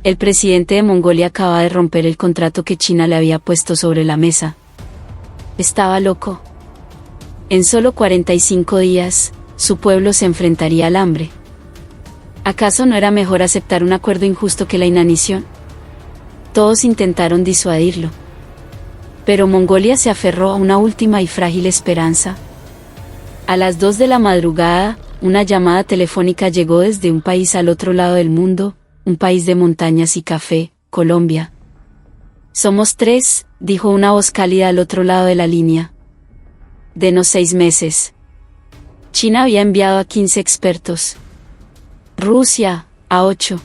El presidente de Mongolia acaba de romper el contrato que China le había puesto sobre la mesa. Estaba loco. En solo 45 días, su pueblo se enfrentaría al hambre. ¿Acaso no era mejor aceptar un acuerdo injusto que la inanición? Todos intentaron disuadirlo. Pero Mongolia se aferró a una última y frágil esperanza. A las 2 de la madrugada, una llamada telefónica llegó desde un país al otro lado del mundo, un país de montañas y café, Colombia. «Somos 3», dijo una voz cálida al otro lado de la línea. «Denos 6 meses». China había enviado a 15 expertos. Rusia, a 8.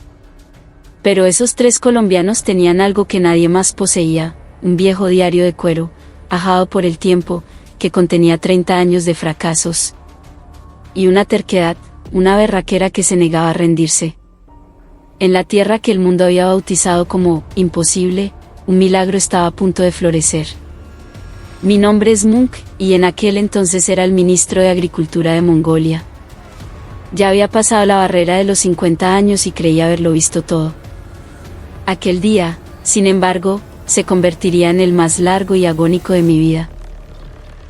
Pero esos 3 colombianos tenían algo que nadie más poseía, un viejo diario de cuero, ajado por el tiempo, que contenía 30 años de fracasos. Y una terquedad, una berraquera que se negaba a rendirse. En la tierra que el mundo había bautizado como imposible, un milagro estaba a punto de florecer. Mi nombre es Munk, y en aquel entonces era el ministro de Agricultura de Mongolia. Ya había pasado la barrera de los 50 años y creía haberlo visto todo. Aquel día, sin embargo, se convertiría en el más largo y agónico de mi vida.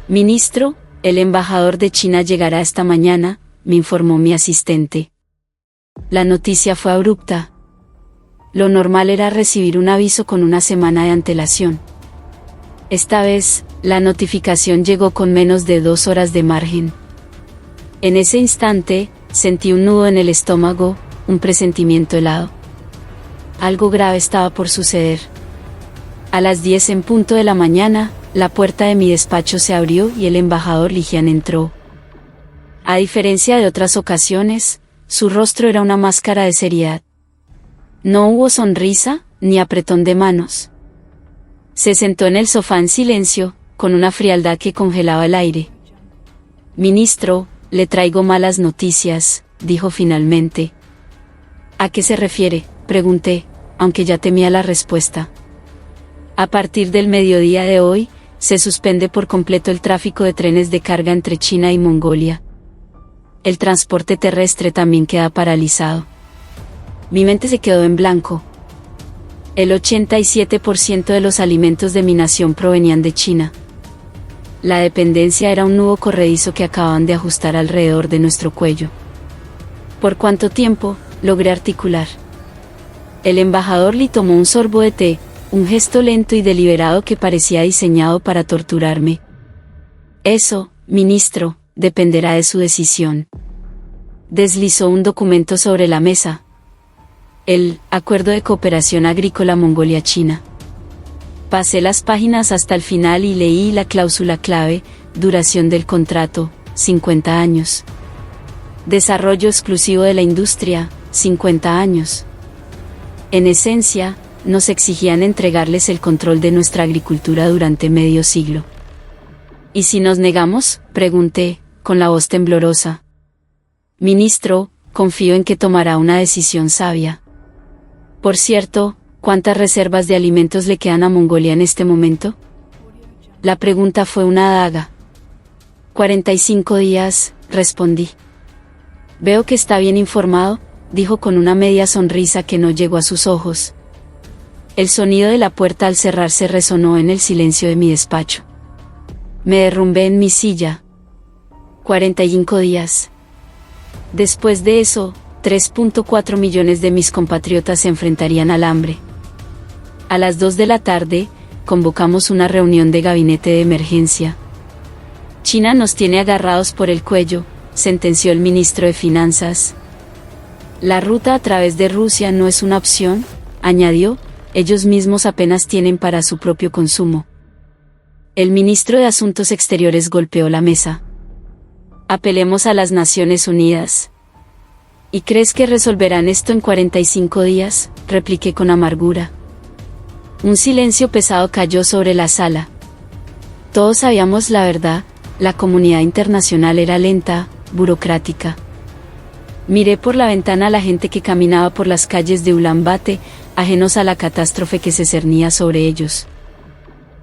«Ministro, el embajador de China llegará esta mañana», me informó mi asistente. La noticia fue abrupta. Lo normal era recibir un aviso con una semana de antelación. Esta vez, la notificación llegó con menos de 2 horas de margen. En ese instante, sentí un nudo en el estómago, un presentimiento helado. Algo grave estaba por suceder. A las 10 en punto de la mañana, la puerta de mi despacho se abrió y el embajador Lijian entró. A diferencia de otras ocasiones, su rostro era una máscara de seriedad. No hubo sonrisa, ni apretón de manos. Se sentó en el sofá en silencio, con una frialdad que congelaba el aire. «Ministro, le traigo malas noticias», dijo finalmente. «¿A qué se refiere?», pregunté, aunque ya temía la respuesta. «A partir del mediodía de hoy, se suspende por completo el tráfico de trenes de carga entre China y Mongolia. El transporte terrestre también queda paralizado». Mi mente se quedó en blanco. El 87% de los alimentos de mi nación provenían de China. La dependencia era un nudo corredizo que acababan de ajustar alrededor de nuestro cuello. «¿Por cuánto tiempo?», logré articular. El embajador Li tomó un sorbo de té, un gesto lento y deliberado que parecía diseñado para torturarme. «Eso, ministro, dependerá de su decisión». Deslizó un documento sobre la mesa. El Acuerdo de Cooperación Agrícola Mongolia-China. Pasé las páginas hasta el final y leí la cláusula clave: duración del contrato, 50 años. Desarrollo exclusivo de la industria, 50 años. En esencia, nos exigían entregarles el control de nuestra agricultura durante medio siglo. «¿Y si nos negamos?», pregunté, con la voz temblorosa. «Ministro, confío en que tomará una decisión sabia. Por cierto, ¿cuántas reservas de alimentos le quedan a Mongolia en este momento?». La pregunta fue una daga. 45 días, respondí. «Veo que está bien informado», dijo con una media sonrisa que no llegó a sus ojos. El sonido de la puerta al cerrarse resonó en el silencio de mi despacho. Me derrumbé en mi silla. 45 días. Después de eso, 3.4 millones de mis compatriotas se enfrentarían al hambre. A las 2 de la tarde, convocamos una reunión de gabinete de emergencia. «China nos tiene agarrados por el cuello», sentenció el ministro de Finanzas. «La ruta a través de Rusia no es una opción», añadió, «ellos mismos apenas tienen para su propio consumo». El ministro de Asuntos Exteriores golpeó la mesa. «Apelemos a las Naciones Unidas». «¿Y crees que resolverán esto en 45 días?», repliqué con amargura. Un silencio pesado cayó sobre la sala. Todos sabíamos la verdad: la comunidad internacional era lenta, burocrática. Miré por la ventana a la gente que caminaba por las calles de Ulan Bator, ajenos a la catástrofe que se cernía sobre ellos.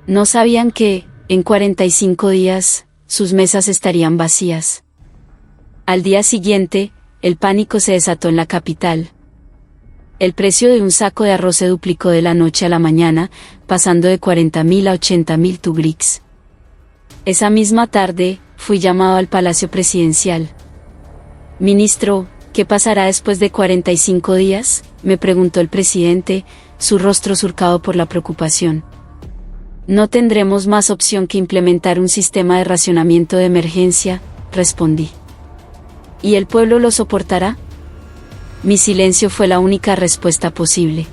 No sabían que, en 45 días, sus mesas estarían vacías. Al día siguiente, el pánico se desató en la capital. El precio de un saco de arroz se duplicó de la noche a la mañana, pasando de 40.000 a 80.000 tubriks. Esa misma tarde, fui llamado al Palacio Presidencial. Ministro, ¿qué pasará después de 45 días?, me preguntó el presidente, su rostro surcado por la preocupación. No tendremos más opción que implementar un sistema de racionamiento de emergencia, respondí. ¿Y el pueblo lo soportará? Mi silencio fue la única respuesta posible.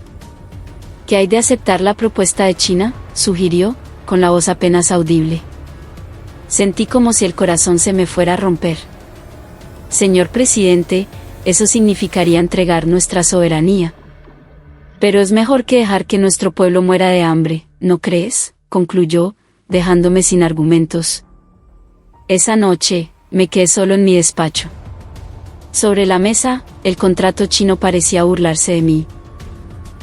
¿Qué hay de aceptar la propuesta de China?, sugirió, con la voz apenas audible. Sentí como si el corazón se me fuera a romper. Señor presidente, eso significaría entregar nuestra soberanía. Pero es mejor que dejar que nuestro pueblo muera de hambre, ¿no crees?, concluyó, dejándome sin argumentos. Esa noche, me quedé solo en mi despacho. Sobre la mesa, el contrato chino parecía burlarse de mí.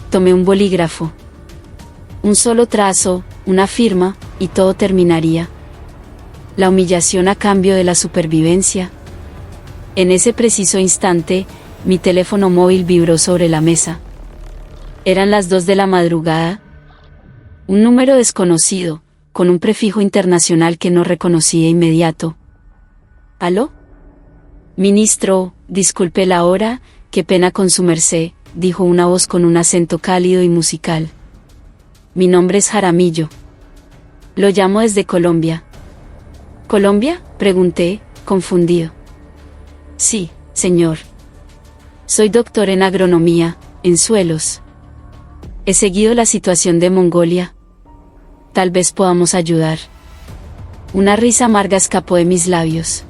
Tomé un bolígrafo. Un solo trazo, una firma, y todo terminaría. La humillación a cambio de la supervivencia. En ese preciso instante, mi teléfono móvil vibró sobre la mesa. Eran las 2 de la madrugada. Un número desconocido, con un prefijo internacional que no reconocí de inmediato. ¿Aló? Ministro, disculpe la hora, qué pena con su merced, dijo una voz con un acento cálido y musical. Mi nombre es Jaramillo. Lo llamo desde Colombia. ¿Colombia?, pregunté, confundido. Sí, señor. Soy doctor en agronomía, en suelos. He seguido la situación de Mongolia. Tal vez podamos ayudar. Una risa amarga escapó de mis labios.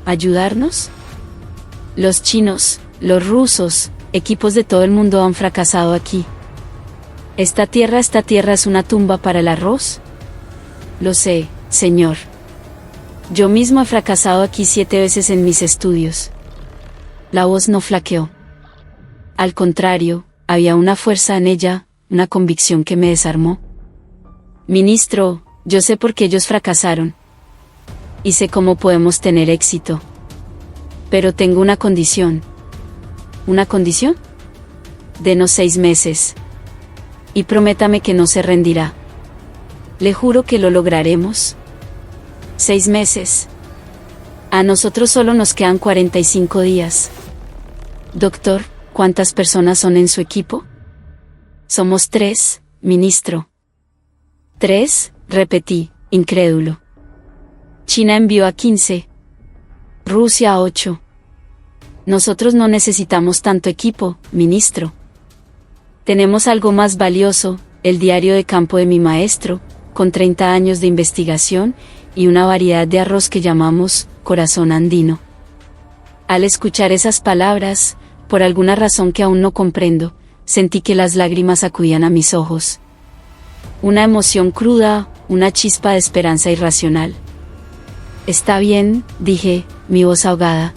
¿Ayudarnos? Los chinos, los rusos, equipos de todo el mundo han fracasado aquí. ¿Esta tierra es una tumba para el arroz? Lo sé, señor. Yo mismo he fracasado aquí 7 veces en mis estudios. La voz no flaqueó. Al contrario, había una fuerza en ella, una convicción que me desarmó. Ministro, yo sé por qué ellos fracasaron. Y sé cómo podemos tener éxito. Pero tengo una condición. ¿Una condición? Denos 6 meses. Y prométame que no se rendirá. Le juro que lo lograremos. 6 meses. A nosotros solo nos quedan 45 días. Doctor, ¿cuántas personas son en su equipo? Somos 3, ministro. 3, repetí, incrédulo. China envió a 15. Rusia a 8. Nosotros no necesitamos tanto equipo, ministro. Tenemos algo más valioso, el diario de campo de mi maestro, con 30 años de investigación, y una variedad de arroz que llamamos corazón andino. Al escuchar esas palabras, por alguna razón que aún no comprendo, sentí que las lágrimas acudían a mis ojos. Una emoción cruda, una chispa de esperanza irracional. Está bien, dije, mi voz ahogada.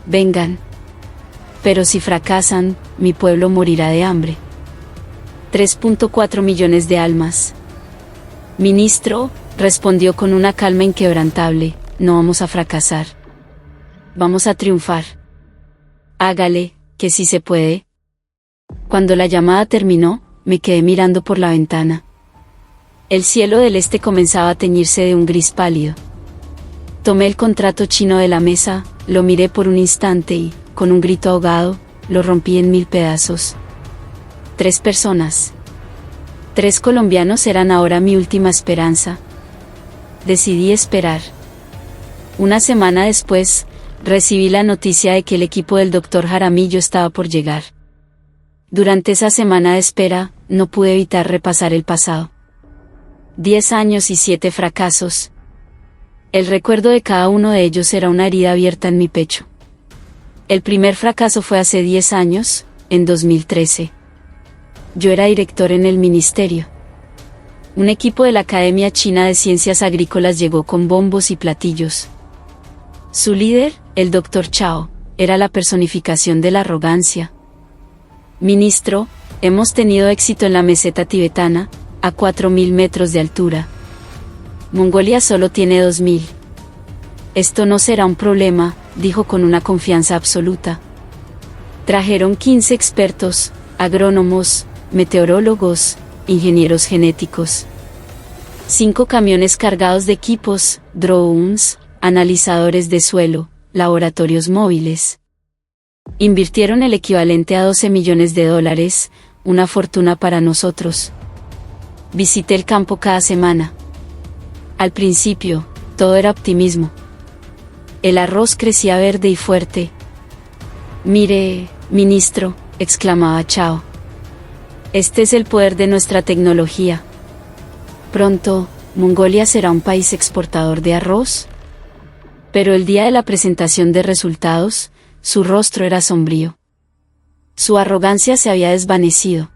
Vengan. Pero si fracasan, mi pueblo morirá de hambre. 3.4 millones de almas. Ministro, respondió con una calma inquebrantable, no vamos a fracasar. Vamos a triunfar. Hágale, que sí se puede. Cuando la llamada terminó, me quedé mirando por la ventana. El cielo del este comenzaba a teñirse de un gris pálido. Tomé el contrato chino de la mesa, lo miré por un instante y, con un grito ahogado, lo rompí en 1000 pedazos. 3 personas. 3 colombianos eran ahora mi última esperanza. Decidí esperar. Una semana después, recibí la noticia de que el equipo del doctor Jaramillo estaba por llegar. Durante esa semana de espera, no pude evitar repasar el pasado. 10 años y 7 fracasos. El recuerdo de cada uno de ellos era una herida abierta en mi pecho. El primer fracaso fue hace 10 años, en 2013. Yo era director en el ministerio. Un equipo de la Academia China de Ciencias Agrícolas llegó con bombos y platillos. Su líder, el Dr. Chao, era la personificación de la arrogancia. Ministro, hemos tenido éxito en la meseta tibetana, a 4.000 metros de altura. Mongolia solo tiene 2.000. Esto no será un problema, dijo con una confianza absoluta. Trajeron 15 expertos, agrónomos, meteorólogos, ingenieros genéticos. 5 camiones cargados de equipos, drones, analizadores de suelo, laboratorios móviles. Invirtieron el equivalente a $12 millones, una fortuna para nosotros. Visité el campo cada semana. Al principio, todo era optimismo. El arroz crecía verde y fuerte. Mire, ministro, exclamaba Chao. Este es el poder de nuestra tecnología. Pronto, ¿Mongolia será un país exportador de arroz? Pero el día de la presentación de resultados, su rostro era sombrío. Su arrogancia se había desvanecido.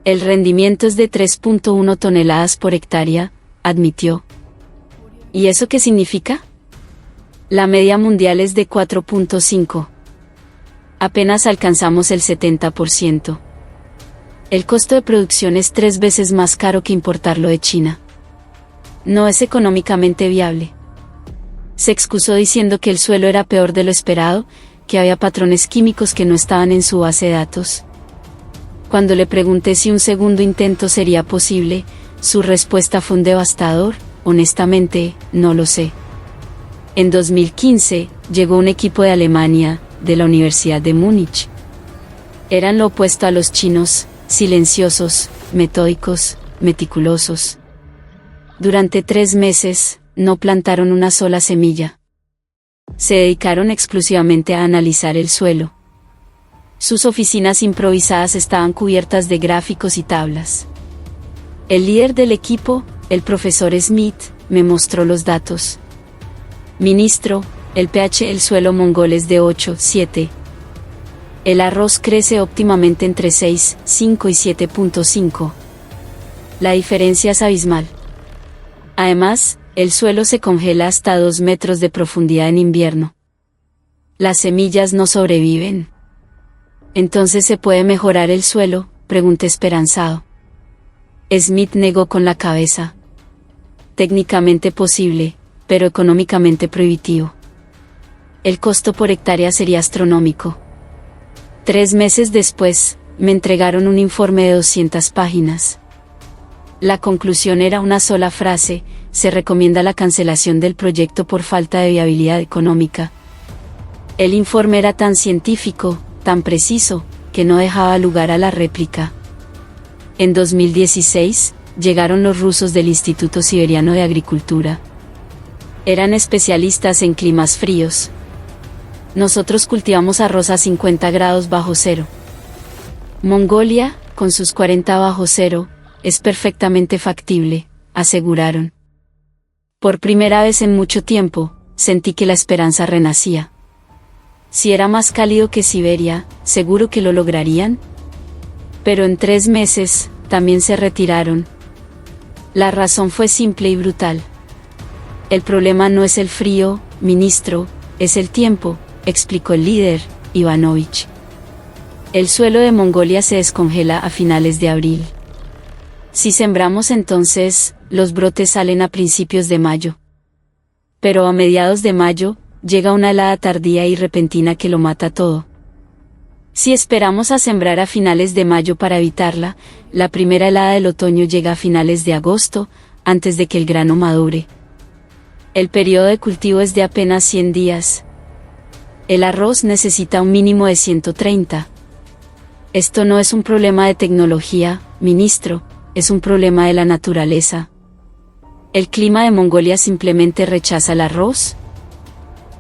El rendimiento es de 3.1 toneladas por hectárea, admitió. ¿Y eso qué significa? La media mundial es de 4.5. Apenas alcanzamos el 70%. El costo de producción es 3 veces más caro que importarlo de China. No es económicamente viable. Se excusó diciendo que el suelo era peor de lo esperado, que había patrones químicos que no estaban en su base de datos. Cuando le pregunté si un segundo intento sería posible, su respuesta fue un devastador: honestamente, no lo sé. En 2015, llegó un equipo de Alemania, de la Universidad de Múnich. Eran lo opuesto a los chinos, silenciosos, metódicos, meticulosos. Durante 3 meses, no plantaron una sola semilla. Se dedicaron exclusivamente a analizar el suelo. Sus oficinas improvisadas estaban cubiertas de gráficos y tablas. El líder del equipo, el profesor Smith, me mostró los datos. Ministro, el pH del suelo mongol es de 8,7. El arroz crece óptimamente entre 6, 5 y 7.5. La diferencia es abismal. Además, el suelo se congela hasta 2 metros de profundidad en invierno. Las semillas no sobreviven. ¿Entonces se puede mejorar el suelo?, pregunté esperanzado. Smith negó con la cabeza. Técnicamente posible, pero económicamente prohibitivo. El costo por hectárea sería astronómico. 3 meses después, me entregaron un informe de 200 páginas. La conclusión era una sola frase: se recomienda la cancelación del proyecto por falta de viabilidad económica. El informe era tan científico, tan preciso, que no dejaba lugar a la réplica. En 2016, llegaron los rusos del Instituto Siberiano de Agricultura. Eran especialistas en climas fríos. Nosotros cultivamos arroz a 50 grados bajo cero. Mongolia, con sus 40 bajo cero, es perfectamente factible, aseguraron. Por primera vez en mucho tiempo, sentí que la esperanza renacía. Si era más cálido que Siberia, ¿seguro que lo lograrían? Pero en 3 meses, también se retiraron. La razón fue simple y brutal. El problema no es el frío, ministro, es el tiempo, explicó el líder, Ivanovich. El suelo de Mongolia se descongela a finales de abril. Si sembramos entonces, los brotes salen a principios de mayo. Pero a mediados de mayo, llega una helada tardía y repentina que lo mata todo. Si esperamos a sembrar a finales de mayo para evitarla, la primera helada del otoño llega a finales de agosto, antes de que el grano madure. El periodo de cultivo es de apenas 100 días. El arroz necesita un mínimo de 130. Esto no es un problema de tecnología, ministro, es un problema de la naturaleza. ¿El clima de Mongolia simplemente rechaza el arroz?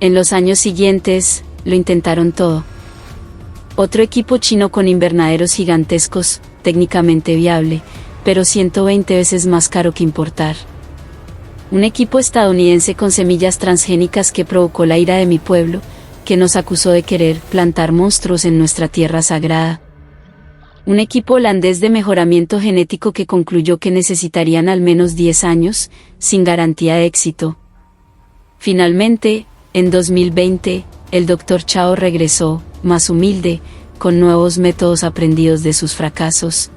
En los años siguientes, lo intentaron todo. Otro equipo chino con invernaderos gigantescos, técnicamente viable, pero 120 veces más caro que importar. Un equipo estadounidense con semillas transgénicas que provocó la ira de mi pueblo, que nos acusó de querer plantar monstruos en nuestra tierra sagrada. Un equipo holandés de mejoramiento genético que concluyó que necesitarían al menos 10 años, sin garantía de éxito. Finalmente, en 2020, el Dr. Chao regresó, más humilde, con nuevos métodos aprendidos de sus fracasos.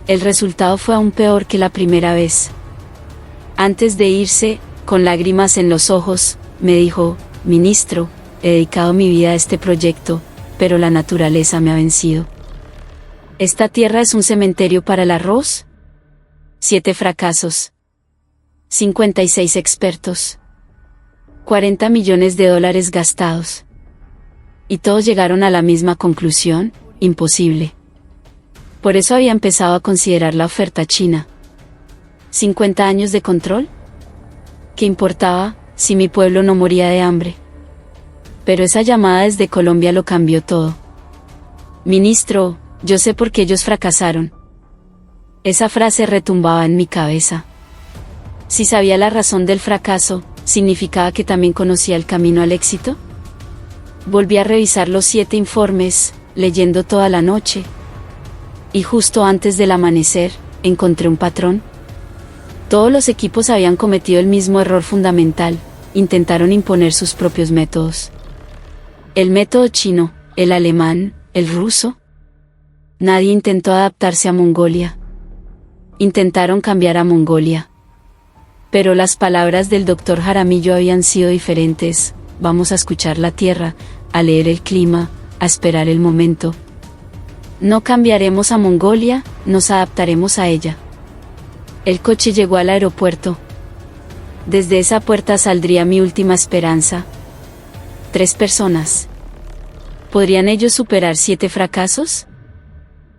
El resultado fue aún peor que la primera vez. Antes de irse, con lágrimas en los ojos, me dijo: ministro, he dedicado mi vida a este proyecto, pero la naturaleza me ha vencido. ¿Esta tierra es un cementerio para el arroz? 7 fracasos. 56 expertos. 40 millones de dólares gastados. Y todos llegaron a la misma conclusión: imposible. Por eso había empezado a considerar la oferta china. 50 años de control. ¿Qué importaba, si mi pueblo no moría de hambre? Pero esa llamada desde Colombia lo cambió todo. Ministro, yo sé por qué ellos fracasaron. Esa frase retumbaba en mi cabeza. Si sabía la razón del fracaso, ¿significaba que también conocía el camino al éxito? Volví a revisar los 7 informes, leyendo toda la noche. Y justo antes del amanecer, encontré un patrón. Todos los equipos habían cometido el mismo error fundamental: intentaron imponer sus propios métodos. El método chino, el alemán, el ruso. Nadie intentó adaptarse a Mongolia. Intentaron cambiar a Mongolia. Pero las palabras del doctor Jaramillo habían sido diferentes: vamos a escuchar la tierra, a leer el clima, a esperar el momento. No cambiaremos a Mongolia, nos adaptaremos a ella. El coche llegó al aeropuerto. Desde esa puerta saldría mi última esperanza. 3 personas. ¿Podrían ellos superar 7 fracasos?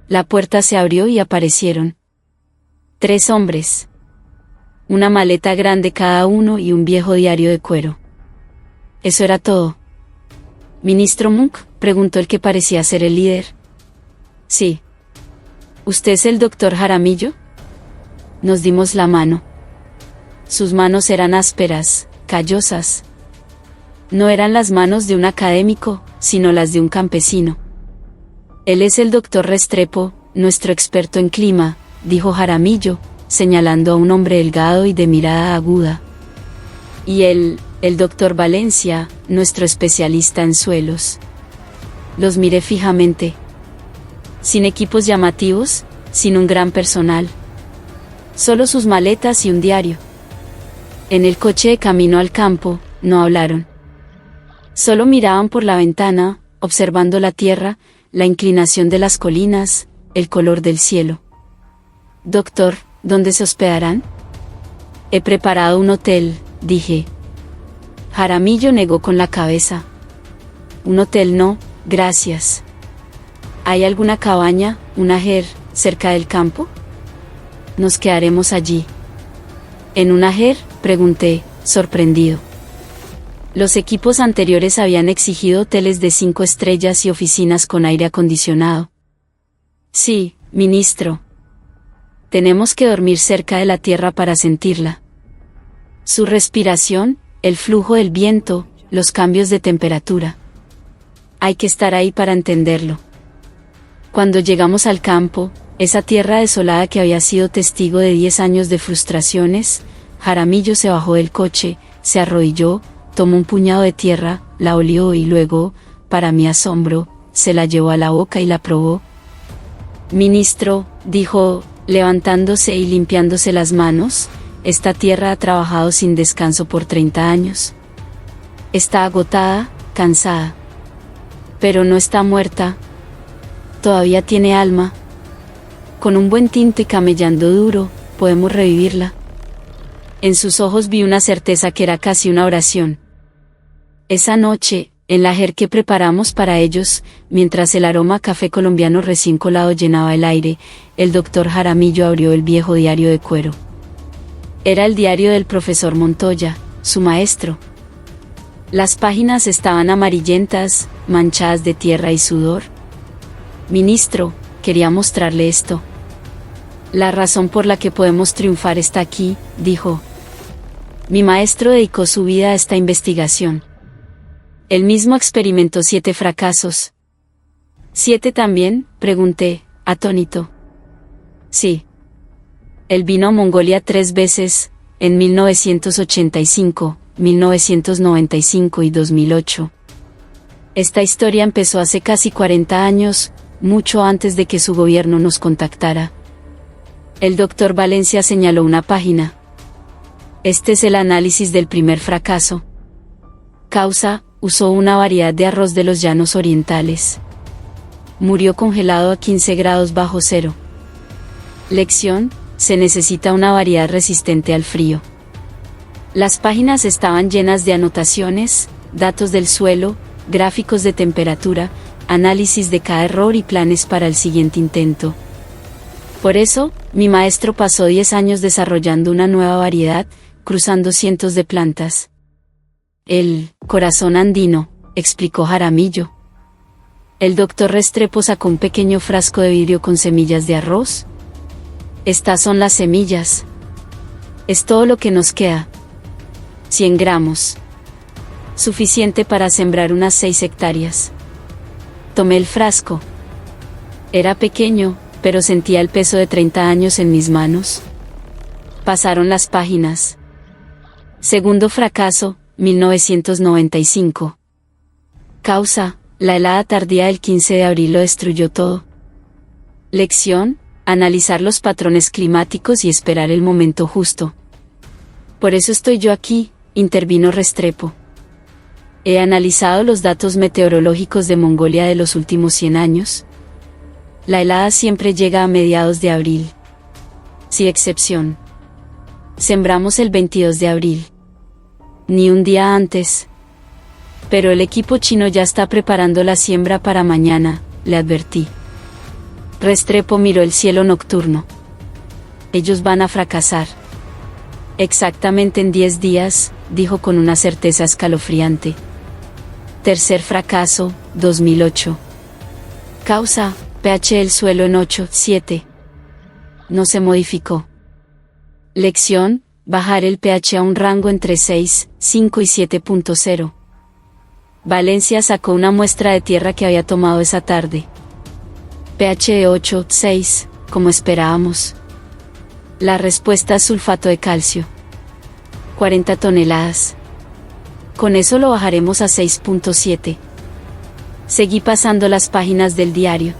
La puerta se abrió y aparecieron 3 hombres. Una maleta grande cada uno y un viejo diario de cuero. Eso era todo. ¿Ministro Monk?, preguntó el que parecía ser el líder. Sí. ¿Usted es el doctor Jaramillo? Nos dimos la mano. Sus manos eran ásperas, callosas. No eran las manos de un académico, sino las de un campesino. Él es el doctor Restrepo, nuestro experto en clima, dijo Jaramillo, señalando a un hombre delgado y de mirada aguda. Y el doctor Valencia, nuestro especialista en suelos. Los miré fijamente. Sin equipos llamativos, sin un gran personal. Solo sus maletas y un diario. En el coche de camino al campo, no hablaron. Solo miraban por la ventana, observando la tierra, la inclinación de las colinas, el color del cielo. Doctor, ¿dónde se hospedarán? He preparado un hotel, dije. Jaramillo negó con la cabeza. Un hotel no, gracias. ¿Hay alguna cabaña, un ajer, cerca del campo? Nos quedaremos allí. ¿En un ajer?, pregunté, sorprendido. Los equipos anteriores habían exigido hoteles de 5 estrellas y oficinas con aire acondicionado. Sí, ministro. Tenemos que dormir cerca de la tierra para sentirla. Su respiración, el flujo del viento, los cambios de temperatura. Hay que estar ahí para entenderlo. Cuando llegamos al campo, esa tierra desolada que había sido testigo de 10 años de frustraciones, Jaramillo se bajó del coche, se arrodilló, tomó un puñado de tierra, la olió y luego, para mi asombro, se la llevó a la boca y la probó. Ministro, dijo, levantándose y limpiándose las manos, esta tierra ha trabajado sin descanso por 30 años. Está agotada, cansada. Pero no está muerta. Todavía tiene alma. Con un buen tinte y camellando duro, podemos revivirla. En sus ojos vi una certeza que era casi una oración. Esa noche, en la ajer que preparamos para ellos, mientras el aroma a café colombiano recién colado llenaba el aire, el doctor Jaramillo abrió el viejo diario de cuero. Era el diario del profesor Montoya, su maestro. Las páginas estaban amarillentas, manchadas de tierra y sudor. Ministro, quería mostrarle esto. La razón por la que podemos triunfar está aquí, dijo. Mi maestro dedicó su vida a esta investigación. Él mismo experimentó 7 fracasos. ¿7 también?, pregunté, atónito. Sí. Él vino a Mongolia 3 veces, en 1985, 1995 y 2008. Esta historia empezó hace casi 40 años, mucho antes de que su gobierno nos contactara. El doctor Valencia señaló una página. Este es el análisis del primer fracaso. Causa: usó una variedad de arroz de los llanos orientales. murió congelado a 15 grados bajo cero. Lección: se necesita una variedad resistente al frío. Las páginas estaban llenas de anotaciones, datos del suelo, gráficos de temperatura, análisis de cada error y planes para el siguiente intento. Por eso, mi maestro pasó 10 años desarrollando una nueva variedad, cruzando cientos de plantas. El corazón andino, explicó Jaramillo. El doctor Restrepo sacó un pequeño frasco de vidrio con semillas de arroz. Estas son las semillas. Es todo lo que nos queda. 100 gramos. Suficiente para sembrar unas 6 hectáreas. Tomé el frasco. Era pequeño, pero sentía el peso de 30 años en mis manos. Pasaron las páginas. Segundo fracaso, 1995. Causa: la helada tardía del 15 de abril lo destruyó todo. Lección: analizar los patrones climáticos y esperar el momento justo. Por eso estoy yo aquí, intervino Restrepo. He analizado los datos meteorológicos de Mongolia de los últimos 100 años. La helada siempre llega a mediados de abril. Sin excepción. Sembramos el 22 de abril. Ni un día antes. Pero el equipo chino ya está preparando la siembra para mañana, le advertí. Restrepo miró el cielo nocturno. Ellos van a fracasar. Exactamente en 10 días, dijo con una certeza escalofriante. Tercer fracaso, 2008. Causa: pH del suelo en 8,7. No se modificó. Lección: bajar el pH a un rango entre 6,5 y 7,0. Valencia sacó una muestra de tierra que había tomado esa tarde. pH de 8,6, como esperábamos. La respuesta es sulfato de calcio. 40 toneladas. Con eso lo bajaremos a 6,7. Seguí pasando las páginas del diario.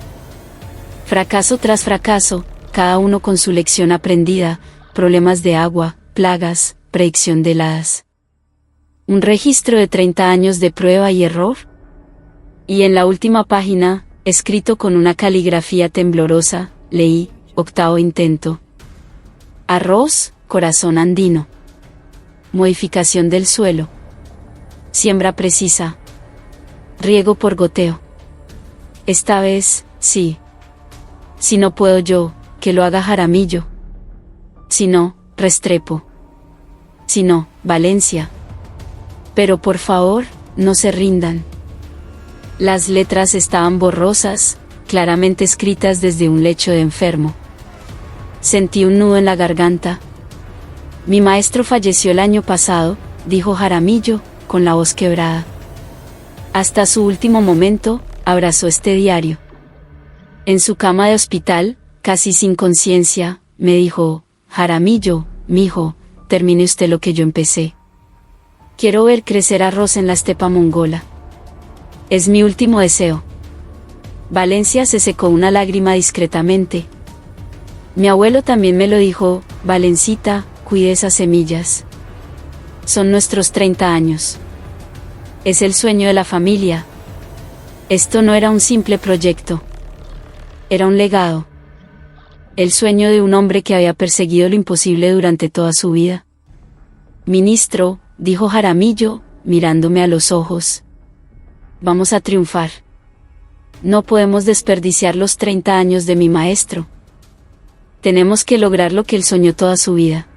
Fracaso tras fracaso, cada uno con su lección aprendida, problemas de agua, plagas, predicción de heladas. Un registro de 30 años de prueba y error. Y en la última página, escrito con una caligrafía temblorosa, leí: octavo intento. Arroz, corazón andino. Modificación del suelo. Siembra precisa. Riego por goteo. Esta vez, sí. Si no puedo yo, que lo haga Jaramillo. Si no, Restrepo. Si no, Valencia. Pero por favor, no se rindan. Las letras estaban borrosas, claramente escritas desde un lecho de enfermo. Sentí un nudo en la garganta. Mi maestro falleció el año pasado, dijo Jaramillo, con la voz quebrada. Hasta su último momento, abrazó este diario. En su cama de hospital, casi sin conciencia, me dijo: Jaramillo, mijo, termine usted lo que yo empecé. Quiero ver crecer arroz en la estepa mongola. Es mi último deseo. Valencia se secó una lágrima discretamente. Mi abuelo también me lo dijo: Valencita, cuide esas semillas. Son nuestros 30 años. Es el sueño de la familia. Esto no era un simple proyecto. Era un legado. El sueño de un hombre que había perseguido lo imposible durante toda su vida. Ministro, dijo Jaramillo, mirándome a los ojos. Vamos a triunfar. No podemos desperdiciar los 30 años de mi maestro. Tenemos que lograr lo que él soñó toda su vida.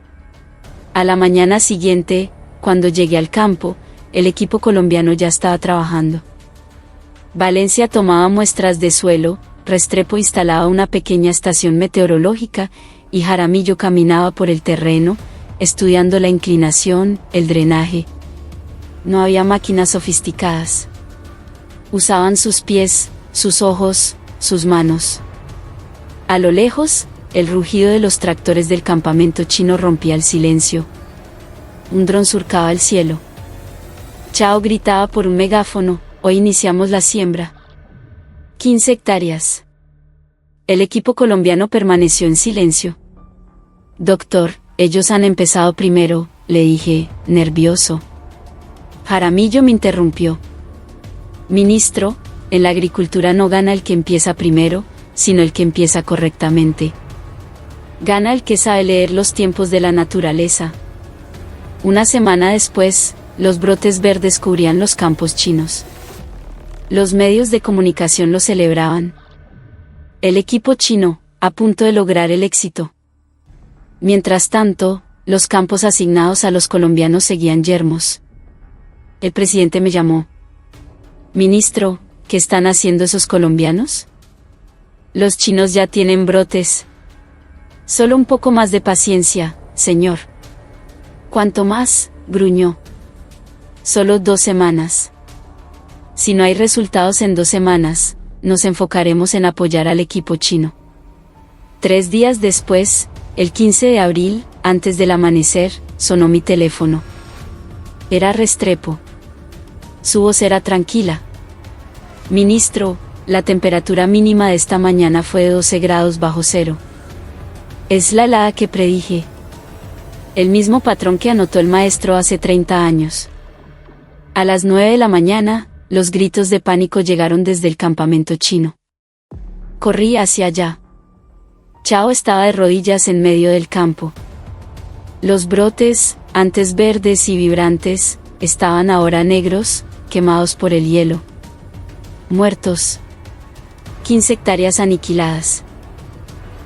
A la mañana siguiente, cuando llegué al campo, el equipo colombiano ya estaba trabajando. Valencia tomaba muestras de suelo, Restrepo instalaba una pequeña estación meteorológica, y Jaramillo caminaba por el terreno, estudiando la inclinación, el drenaje. No había máquinas sofisticadas. Usaban sus pies, sus ojos, sus manos. A lo lejos, el rugido de los tractores del campamento chino rompía el silencio. Un dron surcaba el cielo. Chao gritaba por un megáfono: hoy iniciamos la siembra. 15 hectáreas. El equipo colombiano permaneció en silencio. Doctor, ellos han empezado primero, le dije, nervioso. Jaramillo me interrumpió. Ministro, en la agricultura no gana el que empieza primero, sino el que empieza correctamente. Gana el que sabe leer los tiempos de la naturaleza. Una semana después, los brotes verdes cubrían los campos chinos. Los medios de comunicación lo celebraban. El equipo chino, a punto de lograr el éxito. Mientras tanto, los campos asignados a los colombianos seguían yermos. El presidente me llamó. Ministro, ¿qué están haciendo esos colombianos? Los chinos ya tienen brotes. Solo un poco más de paciencia, señor. ¿Cuánto más?, gruñó. Solo 2 semanas. Si no hay resultados en 2 semanas, nos enfocaremos en apoyar al equipo chino. 3 días después, el 15 de abril, antes del amanecer, sonó mi teléfono. Era Restrepo. Su voz era tranquila. Ministro, la temperatura mínima de esta mañana fue de 12 grados bajo cero. Es la helada que predije. El mismo patrón que anotó el maestro hace 30 años. A las 9 de la mañana, los gritos de pánico llegaron desde el campamento chino. Corrí hacia allá. Chao estaba de rodillas en medio del campo. Los brotes, antes verdes y vibrantes, estaban ahora negros, quemados por el hielo. Muertos. 15 hectáreas aniquiladas.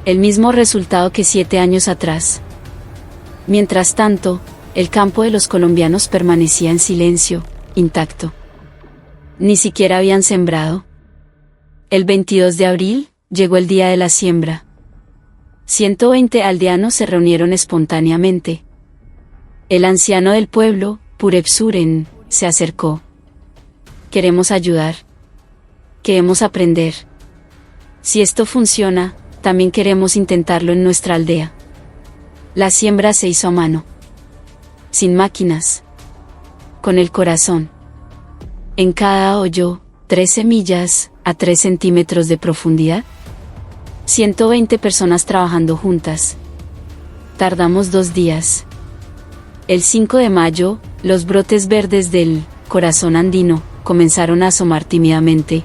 El mismo resultado que 7 años atrás. Mientras tanto, el campo de los colombianos permanecía en silencio, intacto. Ni siquiera habían sembrado. El 22 de abril, llegó el día de la siembra. 120 aldeanos se reunieron espontáneamente. El anciano del pueblo, Purepsuren, se acercó. Queremos ayudar. Queremos aprender. Si esto funciona, también queremos intentarlo en nuestra aldea. La siembra se hizo a mano. Sin máquinas. Con el corazón. En cada hoyo, 3 semillas, a 3 centímetros de profundidad. 120 personas trabajando juntas. Tardamos 2 días. El 5 de mayo, los brotes verdes del corazón andino comenzaron a asomar tímidamente.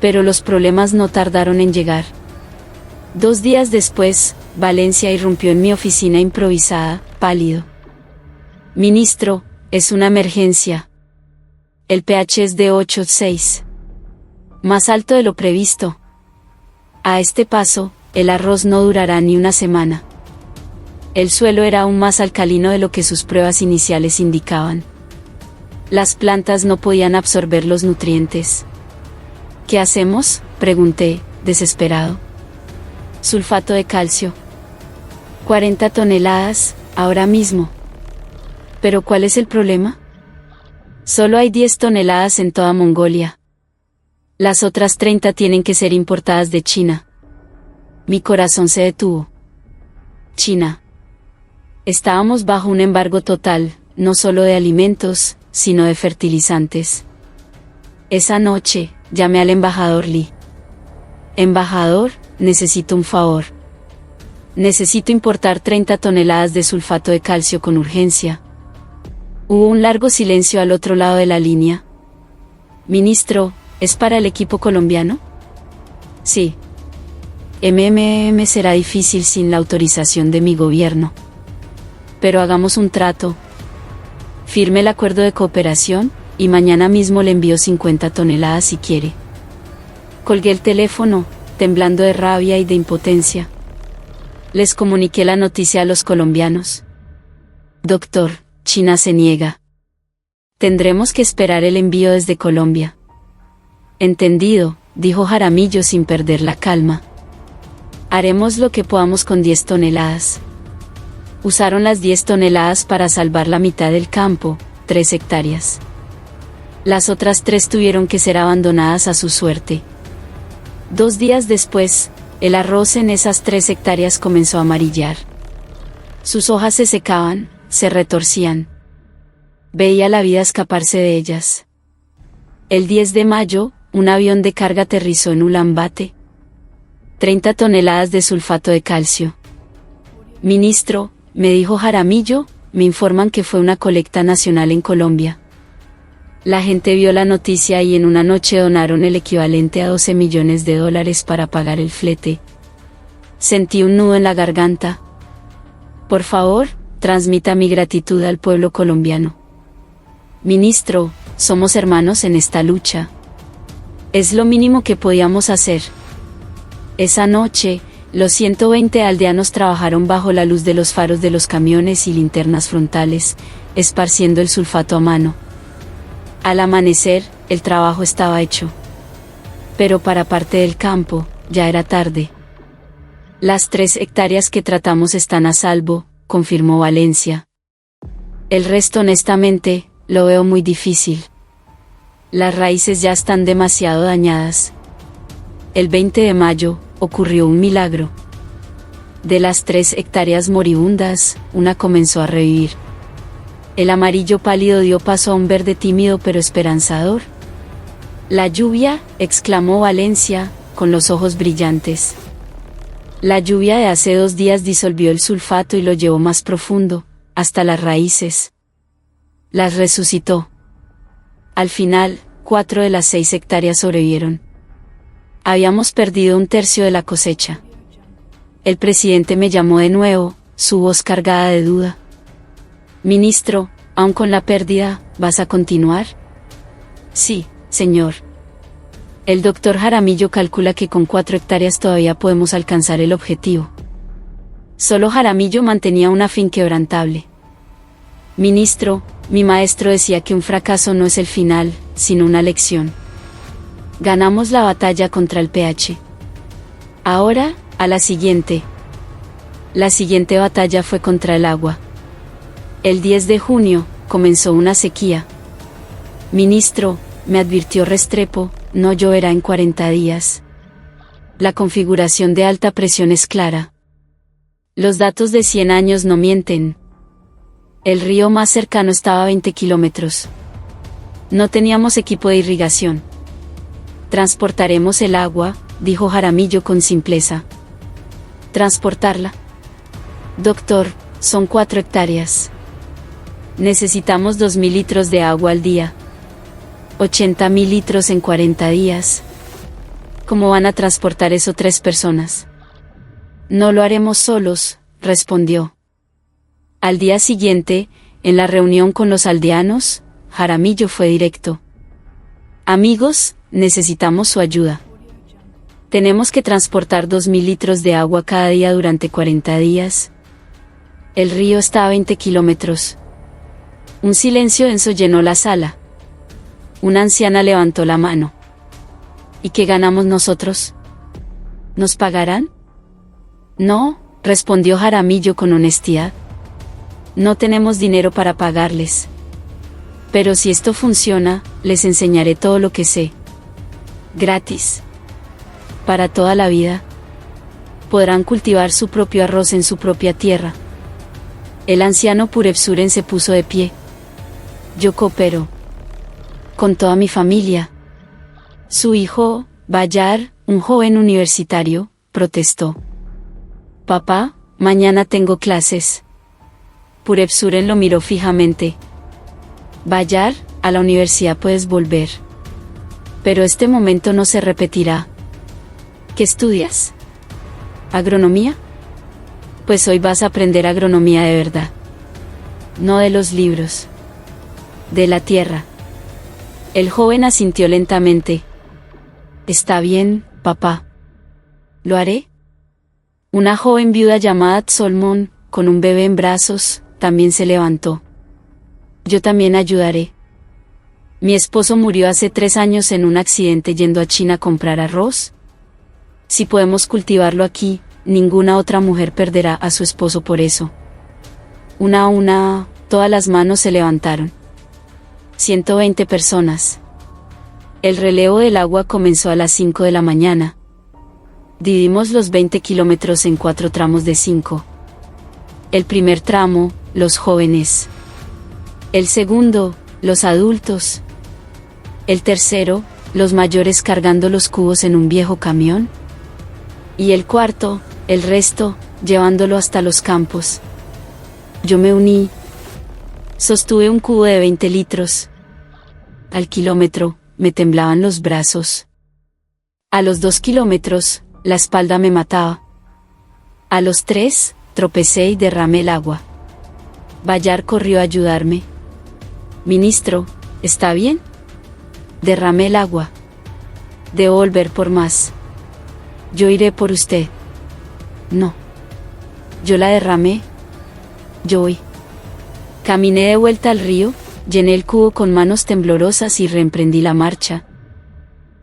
Pero los problemas no tardaron en llegar. 2 días después, Valencia irrumpió en mi oficina improvisada, pálido. Ministro, es una emergencia. El pH es de 8,6. Más alto de lo previsto. A este paso, el arroz no durará ni una semana. El suelo era aún más alcalino de lo que sus pruebas iniciales indicaban. Las plantas no podían absorber los nutrientes. ¿Qué hacemos?, pregunté, desesperado. Sulfato de calcio. 40 toneladas, ahora mismo. ¿Pero cuál es el problema? Solo hay 10 toneladas en toda Mongolia. Las otras 30 tienen que ser importadas de China. Mi corazón se detuvo. China. Estábamos bajo un embargo total, no solo de alimentos, sino de fertilizantes. Esa noche, llamé al embajador Li. Embajador, necesito un favor. Necesito importar 30 toneladas de sulfato de calcio con urgencia. Hubo un largo silencio al otro lado de la línea. Ministro, ¿es para el equipo colombiano? Sí. Será difícil sin la autorización de mi gobierno. Pero hagamos un trato. Firme el acuerdo de cooperación, y mañana mismo le envío 50 toneladas si quiere. Colgué el teléfono, temblando de rabia y de impotencia. Les comuniqué la noticia a los colombianos. Doctor, China se niega. Tendremos que esperar el envío desde Colombia. Entendido, dijo Jaramillo sin perder la calma. Haremos lo que podamos con 10 toneladas. Usaron las 10 toneladas para salvar la mitad del campo, 3 hectáreas. Las otras 3 tuvieron que ser abandonadas a su suerte. 2 días después, el arroz en esas 3 hectáreas comenzó a amarillar. Sus hojas se secaban, se retorcían. Veía la vida escaparse de ellas. El 10 de mayo, un avión de carga aterrizó en Ulambate. 30 toneladas de sulfato de calcio. Ministro, me dijo Jaramillo, me informan que fue una colecta nacional en Colombia. La gente vio la noticia y en una noche donaron el equivalente a 12 millones de dólares para pagar el flete. Sentí un nudo en la garganta. Por favor, transmita mi gratitud al pueblo colombiano. Ministro, somos hermanos en esta lucha. Es lo mínimo que podíamos hacer. Esa noche, los 120 aldeanos trabajaron bajo la luz de los faros de los camiones y linternas frontales, esparciendo el sulfato a mano. Al amanecer, el trabajo estaba hecho. Pero para parte del campo, ya era tarde. Las 3 hectáreas que tratamos están a salvo, confirmó Valencia. El resto honestamente, lo veo muy difícil. Las raíces ya están demasiado dañadas. El 20 de mayo, ocurrió un milagro. De las 3 hectáreas moribundas, una comenzó a revivir. El amarillo pálido dio paso a un verde tímido pero esperanzador. La lluvia, exclamó Valencia, con los ojos brillantes. La lluvia de hace 2 días disolvió el sulfato y lo llevó más profundo, hasta las raíces. Las resucitó. Al final, 4 de las 6 hectáreas sobrevivieron. Habíamos perdido 1/3 de la cosecha. El presidente me llamó de nuevo, su voz cargada de duda. Ministro, aun con la pérdida, ¿vas a continuar? Sí, señor. El doctor Jaramillo calcula que con 4 hectáreas todavía podemos alcanzar el objetivo. Solo Jaramillo mantenía una fe inquebrantable. Ministro, mi maestro decía que un fracaso no es el final, sino una lección. Ganamos la batalla contra el pH. Ahora, a la siguiente. La siguiente batalla fue contra el agua. El 10 de junio, comenzó una sequía. Ministro, me advirtió Restrepo, no lloverá en 40 días. La configuración de alta presión es clara. Los datos de 100 años no mienten. El río más cercano estaba a 20 kilómetros. No teníamos equipo de irrigación. Transportaremos el agua, dijo Jaramillo con simpleza. ¿Transportarla? Doctor, son 4 hectáreas. Necesitamos 2.000 litros de agua al día. 80.000 litros en 40 días. ¿Cómo van a transportar eso 3 personas? No lo haremos solos, respondió. Al día siguiente, en la reunión con los aldeanos, Jaramillo fue directo. Amigos, necesitamos su ayuda. Tenemos que transportar 2.000 litros de agua cada día durante 40 días. El río está a 20 kilómetros. Un silencio denso llenó la sala. Una anciana levantó la mano. ¿Y qué ganamos nosotros? ¿Nos pagarán? No, respondió Jaramillo con honestidad. No tenemos dinero para pagarles. Pero si esto funciona, les enseñaré todo lo que sé. Gratis. Para toda la vida. Podrán cultivar su propio arroz en su propia tierra. El anciano Purepsuren se puso de pie. Yo coopero. Con toda mi familia. Su hijo, Bayar, un joven universitario, protestó. Papá, mañana tengo clases. Purepsuren lo miró fijamente. Bayar, a la universidad puedes volver. Pero este momento no se repetirá. ¿Qué estudias? ¿Agronomía? Pues hoy vas a aprender agronomía de verdad. No de los libros. De la tierra. El joven asintió lentamente. Está bien, papá. ¿Lo haré? Una joven viuda llamada Tsolmon, con un bebé en brazos, también se levantó. Yo también ayudaré. Mi esposo murió hace 3 años en un accidente yendo a China a comprar arroz. Si podemos cultivarlo aquí, ninguna otra mujer perderá a su esposo por eso. Una a una, todas las manos se levantaron. 120 personas. El relevo del agua comenzó a las 5 de la mañana. Dividimos los 20 kilómetros en 4 tramos de 5. El primer tramo, los jóvenes. El segundo, los adultos. El tercero, los mayores cargando los cubos en un viejo camión. Y el cuarto, el resto, llevándolo hasta los campos. Yo me uní. Sostuve un cubo de 20 litros. Al kilómetro, me temblaban los brazos. A los 2 kilómetros, la espalda me mataba. A los 3, tropecé y derramé el agua. Bayar corrió a ayudarme. Ministro, ¿está bien? Derramé el agua. Debo volver por más. Yo iré por usted. No. Yo la derramé. Yo voy. Caminé de vuelta al río, llené el cubo con manos temblorosas y reemprendí la marcha.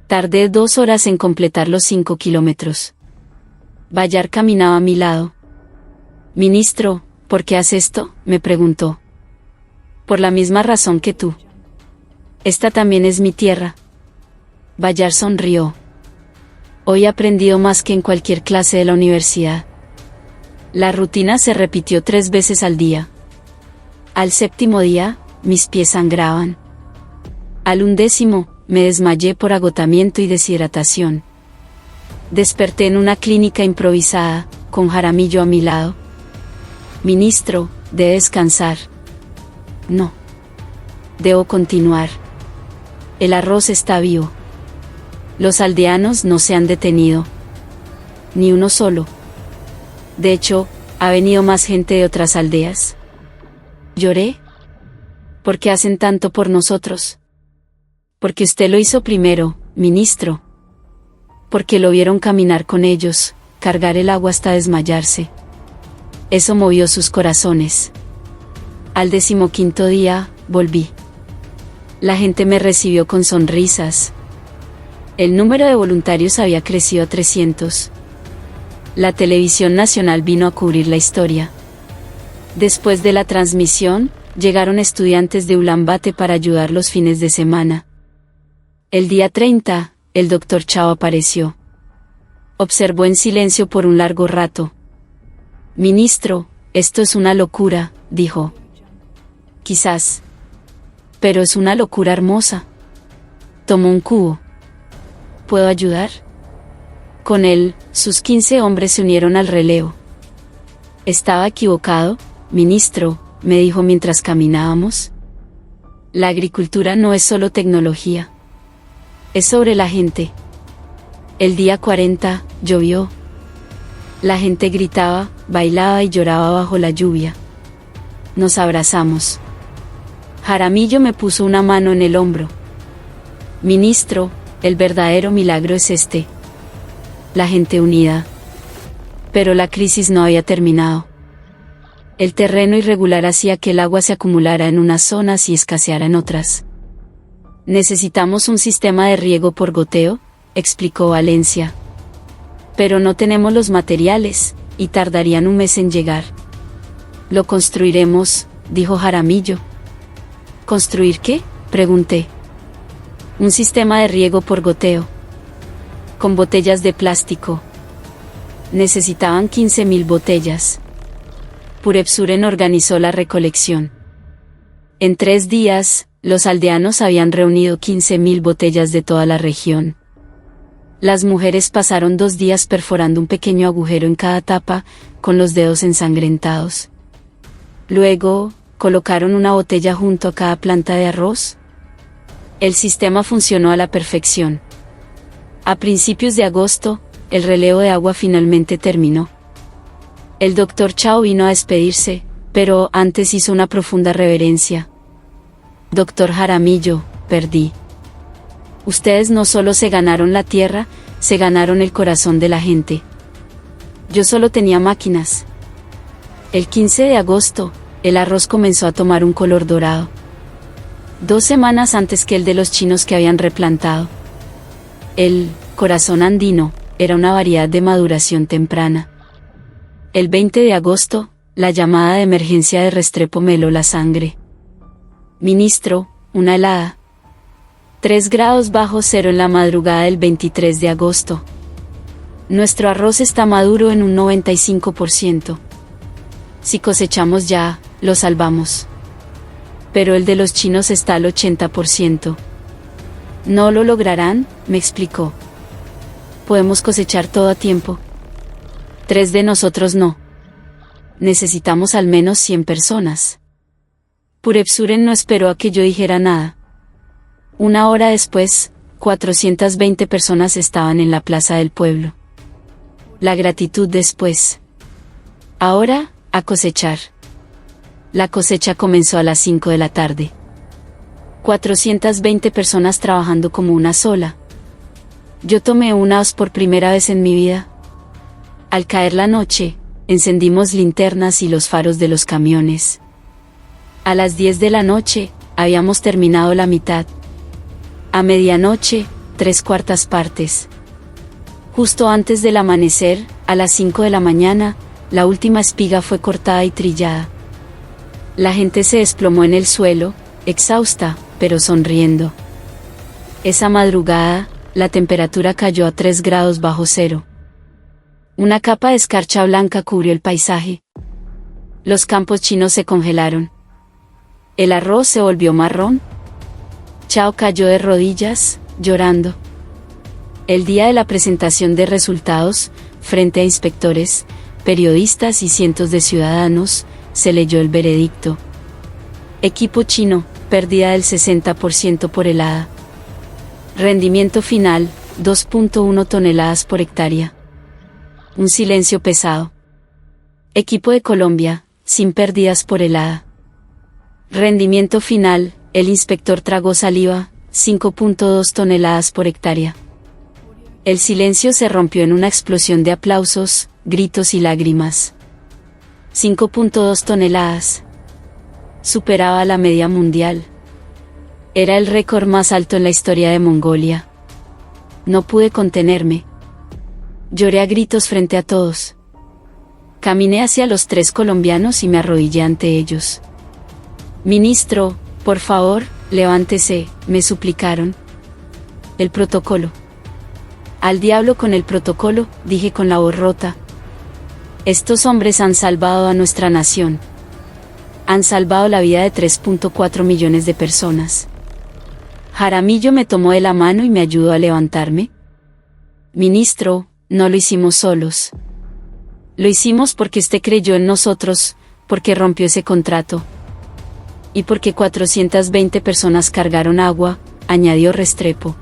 Tardé 2 horas en completar los 5 kilómetros. Bayar caminaba a mi lado. Ministro, ¿por qué hace esto?, me preguntó. Por la misma razón que tú. Esta también es mi tierra. Bayar sonrió. Hoy he aprendido más que en cualquier clase de la universidad. La rutina se repitió 3 veces al día. Al 7º día, mis pies sangraban. Al 11º, me desmayé por agotamiento y deshidratación. Desperté en una clínica improvisada, con Jaramillo a mi lado. Ministro, debe descansar. No. Debo continuar. El arroz está vivo. Los aldeanos no se han detenido. Ni uno solo. De hecho, ha venido más gente de otras aldeas. Lloré. ¿Por qué hacen tanto por nosotros? Porque usted lo hizo primero, ministro. Porque lo vieron caminar con ellos, cargar el agua hasta desmayarse. Eso movió sus corazones. Al 15º día, volví. La gente me recibió con sonrisas. El número de voluntarios había crecido a 300. La televisión nacional vino a cubrir la historia. Después de la transmisión, llegaron estudiantes de Ulaanbaatar para ayudar los fines de semana. El día 30, el doctor Chao apareció. Observó en silencio por un largo rato. Ministro, esto es una locura, dijo. Quizás. Pero es una locura hermosa. Tomó un cubo. ¿Puedo ayudar? Con él, sus 15 hombres se unieron al relevo. Estaba equivocado, ministro, me dijo mientras caminábamos. La agricultura no es solo tecnología. Es sobre la gente. El día 40, llovió. La gente gritaba, bailaba y lloraba bajo la lluvia. Nos abrazamos. Jaramillo me puso una mano en el hombro. Ministro, el verdadero milagro es este. La gente unida. Pero la crisis no había terminado. El terreno irregular hacía que el agua se acumulara en unas zonas y escaseara en otras. Necesitamos un sistema de riego por goteo, explicó Valencia. Pero no tenemos los materiales, y tardarían un mes en llegar. Lo construiremos, dijo Jaramillo. ¿Construir qué?, pregunté. Un sistema de riego por goteo. Con botellas de plástico. Necesitaban 15.000 botellas. Purepsuren organizó la recolección. En 3 días, los aldeanos habían reunido 15.000 botellas de toda la región. Las mujeres pasaron 2 días perforando un pequeño agujero en cada tapa, con los dedos ensangrentados. Luego, colocaron una botella junto a cada planta de arroz. El sistema funcionó a la perfección. A principios de agosto, el relevo de agua finalmente terminó. El doctor Chao vino a despedirse, pero antes hizo una profunda reverencia. Doctor Jaramillo, perdí. Ustedes no solo se ganaron la tierra, se ganaron el corazón de la gente. Yo solo tenía máquinas. El 15 de agosto, el arroz comenzó a tomar un color dorado. 2 semanas antes que el de los chinos que habían replantado. El corazón andino era una variedad de maduración temprana. El 20 de agosto, la llamada de emergencia de Restrepo me heló la sangre. Ministro, una helada. 3 grados bajo cero en la madrugada del 23 de agosto. Nuestro arroz está maduro en un 95%. Si cosechamos ya, lo salvamos. Pero el de los chinos está al 80%. No lo lograrán, me explicó. Podemos cosechar todo a tiempo. 3 de nosotros no. Necesitamos al menos 100 personas. Purepsuren no esperó a que yo dijera nada. Una hora después, 420 personas estaban en la plaza del pueblo. La gratitud después. Ahora, a cosechar. La cosecha comenzó a las 5 de la tarde. 420 personas trabajando como una sola. Yo tomé una hoz por primera vez en mi vida. Al caer la noche, encendimos linternas y los faros de los camiones. A las 10 de la noche, habíamos terminado la mitad. A medianoche, 3/4 partes. Justo antes del amanecer, a las 5 de la mañana, la última espiga fue cortada y trillada. La gente se desplomó en el suelo, exhausta, pero sonriendo. Esa madrugada, la temperatura cayó a 3 grados bajo cero. Una capa de escarcha blanca cubrió el paisaje. Los campos chinos se congelaron. El arroz se volvió marrón. Chao cayó de rodillas, llorando. El día de la presentación de resultados, frente a inspectores, periodistas y cientos de ciudadanos, se leyó el veredicto. Equipo chino, pérdida del 60% por helada. Rendimiento final, 2.1 toneladas por hectárea. Un silencio pesado. Equipo de Colombia, sin pérdidas por helada. Rendimiento final, el inspector tragó saliva, 5.2 toneladas por hectárea. El silencio se rompió en una explosión de aplausos, gritos y lágrimas. 5.2 toneladas. Superaba la media mundial. Era el récord más alto en la historia de Mongolia. No pude contenerme. Lloré a gritos frente a todos. Caminé hacia los 3 colombianos y me arrodillé ante ellos. Ministro, por favor, levántese, me suplicaron. El protocolo. Al diablo con el protocolo, dije con la voz rota. Estos hombres han salvado a nuestra nación. Han salvado la vida de 3.4 millones de personas. Jaramillo me tomó de la mano y me ayudó a levantarme. Ministro, no lo hicimos solos. Lo hicimos porque usted creyó en nosotros, porque rompió ese contrato. Y porque 420 personas cargaron agua, añadió Restrepo.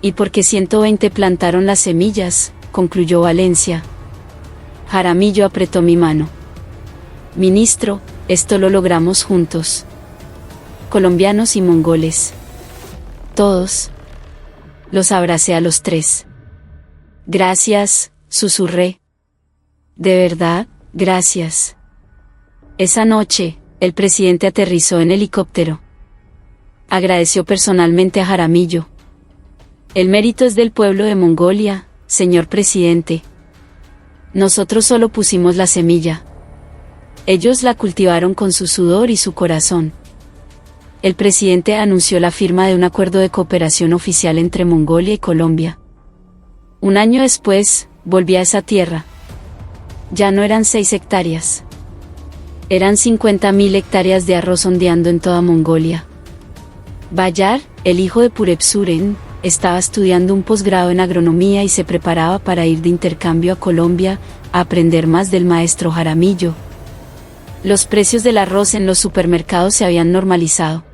Y porque 120 plantaron las semillas, concluyó Valencia. Jaramillo apretó mi mano. Ministro, esto lo logramos juntos. Colombianos y mongoles. Todos. Los abracé a los 3. Gracias, susurré. De verdad, gracias. Esa noche, el presidente aterrizó en helicóptero. Agradeció personalmente a Jaramillo. El mérito es del pueblo de Mongolia, señor presidente. Nosotros solo pusimos la semilla. Ellos la cultivaron con su sudor y su corazón. El presidente anunció la firma de un acuerdo de cooperación oficial entre Mongolia y Colombia. Un año después, volví a esa tierra. Ya no eran 6 hectáreas. Eran 50.000 hectáreas de arroz ondeando en toda Mongolia. Bayar, el hijo de Purepsuren, estaba estudiando un posgrado en agronomía y se preparaba para ir de intercambio a Colombia, a aprender más del maestro Jaramillo. Los precios del arroz en los supermercados se habían normalizado.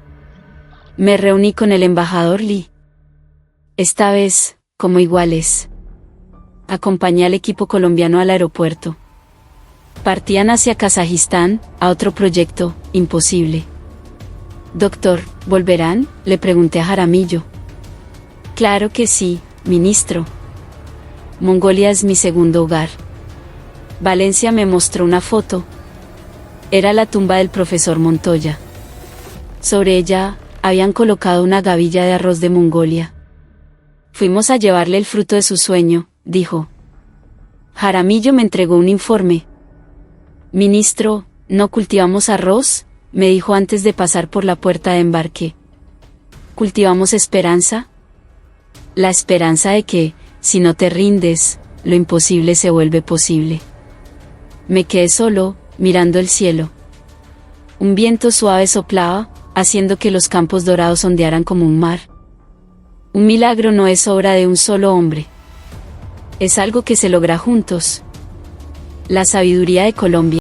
Me reuní con el embajador Lee. Esta vez, como iguales. Acompañé al equipo colombiano al aeropuerto. Partían hacia Kazajistán, a otro proyecto, imposible. Doctor, ¿volverán?, le pregunté a Jaramillo. Claro que sí, ministro. Mongolia es mi segundo hogar. Valencia me mostró una foto. Era la tumba del profesor Montoya. Sobre ella, habían colocado una gavilla de arroz de Mongolia. Fuimos a llevarle el fruto de su sueño, dijo. Jaramillo me entregó un informe. Ministro, ¿no cultivamos arroz?, me dijo antes de pasar por la puerta de embarque. ¿Cultivamos esperanza? La esperanza de que, si no te rindes, lo imposible se vuelve posible. Me quedé solo, mirando el cielo. Un viento suave soplaba, haciendo que los campos dorados ondearan como un mar. Un milagro no es obra de un solo hombre. Es algo que se logra juntos. La sabiduría de Colombia.